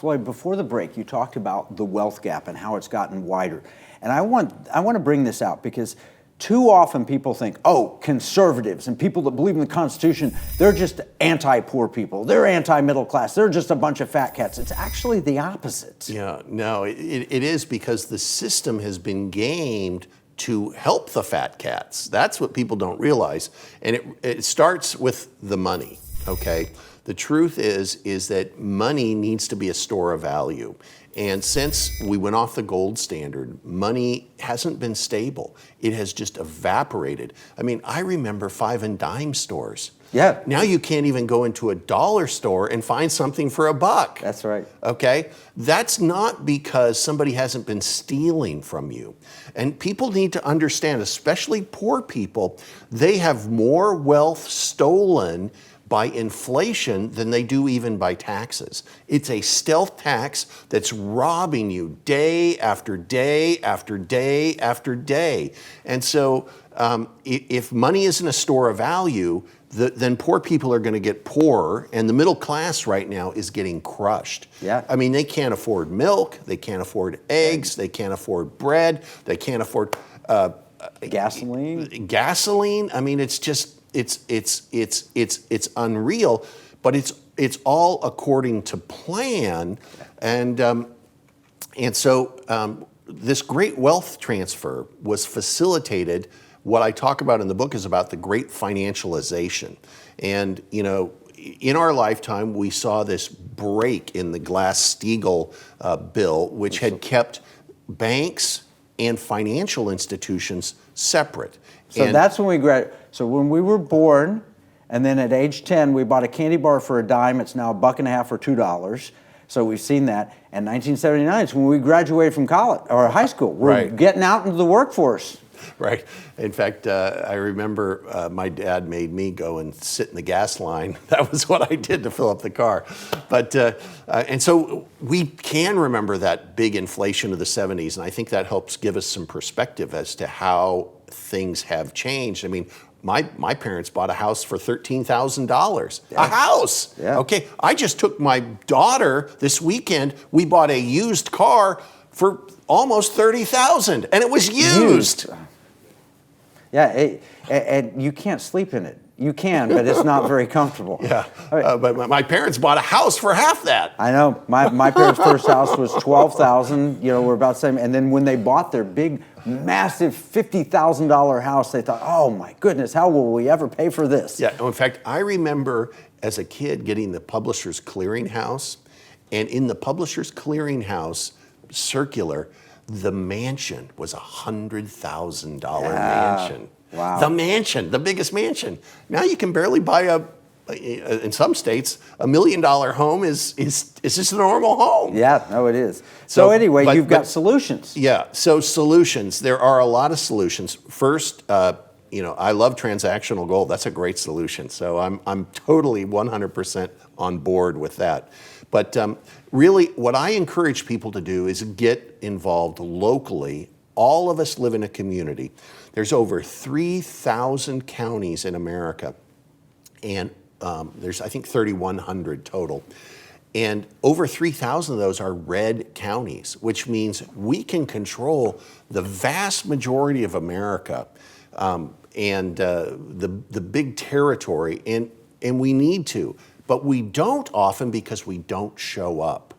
Floyd, before the break, you talked about the wealth gap and how it's gotten wider. And I want to bring this out because too often people think, oh, conservatives and people that believe in the Constitution, they're just anti-poor people. They're anti-middle class. They're just a bunch of fat cats. It's actually the opposite. Yeah, no, it is because the system has been gamed to help the fat cats. That's what people don't realize. And it starts with the money, okay? The truth is that money needs to be a store of value. And since we went off the gold standard, money hasn't been stable. It has just evaporated. I mean, I remember 5 and dime stores. Yeah. Now you can't even go into a dollar store and find something for $1. That's right. Okay? That's not because somebody hasn't been stealing from you. And people need to understand, especially poor people, they have more wealth stolen by inflation than they do even by taxes. It's a stealth tax that's robbing you day after day after day after day. And so if money isn't a store of value, then poor people are going to get poorer, and the middle class right now is getting crushed. Yeah. I mean, they can't afford milk, they can't afford eggs, they can't afford bread, they can't afford gasoline. Gasoline. I mean, it's just it's unreal, but it's all according to plan, and so this great wealth transfer was facilitated. What I talk about in the book is about the great financialization. And, you know, in our lifetime, we saw this break in the Glass-Steagall bill, which had kept banks and financial institutions separate. So that's when we graduated. So when we were born, and then at age 10, we bought a candy bar for a dime. It's now $1.50 or $2. So we've seen that. And 1979 is when we graduated from college or high school. We're getting out into the workforce. Right. In fact, I remember my dad made me go and sit in the gas line. That was what I did to fill up the car. But and so we can remember that big inflation of the 70s, and I think that helps give us some perspective as to how things have changed. I mean, my parents bought a house for $13,000. Yeah. A house. Yeah. Okay. I just took my daughter this weekend. We bought a used car for almost $30,000, and it was used. Yeah, and you can't sleep in it. You can, but it's not very comfortable. Yeah, but my parents bought a house for half that. I know. My parents' first house was $12,000. You know, we're about the same. And then when they bought their big, massive $50,000 house, they thought, "Oh my goodness, how will we ever pay for this?" Yeah. In fact, I remember as a kid getting the Publishers Clearinghouse, and in the Publishers Clearinghouse circular, the mansion was $100,000 mansion. Wow. The mansion, the biggest mansion. Now you can barely buy in some states, $1 million home is just a normal home. Yeah, no, it is. So anyway, you've got solutions. Yeah, so solutions. There are a lot of solutions. First, you know, I love transactional gold. That's a great solution. So I'm totally 100% on board with that. But really, what I encourage people to do is get involved locally. All of us live in a community. There's over 3,000 counties in America, and there's, I think, 3,100 total. And over 3,000 of those are red counties, which means we can control the vast majority of America and the big territory, and we need to. But we don't often because we don't show up.